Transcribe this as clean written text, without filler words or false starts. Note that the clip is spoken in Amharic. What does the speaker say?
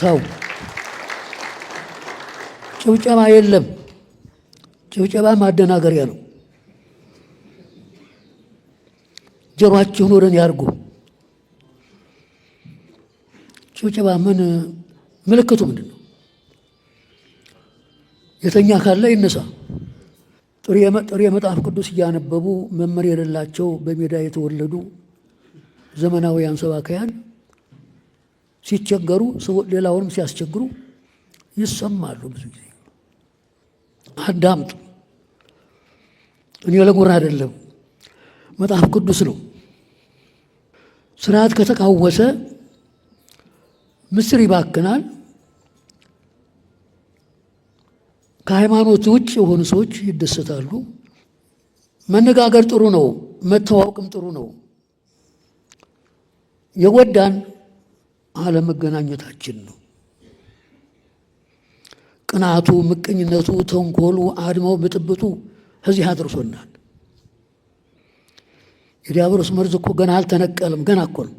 ተው። ጭብጨባ የለም። ጭብጨባ ማደናገሪያ ነው። ጆሮአችሁን ወደ እኔ ያርጉ። ጭብጨባ ምን ምልክቱ ምንድን ነው? የተኛ ካለ ይነሳ። ጥሬ መጽሐፍ ቅዱስ እያነበቡ መመር የሌላቸው በሜዳ የተወለዱ ዘመናዊያን ሰባካያን ሲቸገሩ ሌላውንም ሲያስቸግሩ ይሰማሉ። ብዙ ጊዜ አዳምጡ። እኔ ለጉራ አይደለም፣ መጽሐፍ ቅዱስ ነው። ስርዓት ከተቃወሰ ምስጢር ይባክናል። ከሃይማኖት ውጭ የሆኑ ሰዎች ይደሰታሉ። መነጋገር ጥሩ ነው፣ መተዋወቅም ጥሩ ነው። የጎዳን አለመገናኘታችን ነው። ቅናቱ፣ ምቀኝነቱ፣ ተንኮሉ፣ አድማው፣ ብጥብጡ እዚህ አድርሶናል። የዲያብሎስ መርዝ እኮ ገና አልተነቀለም፣ ገና እኮ ነው።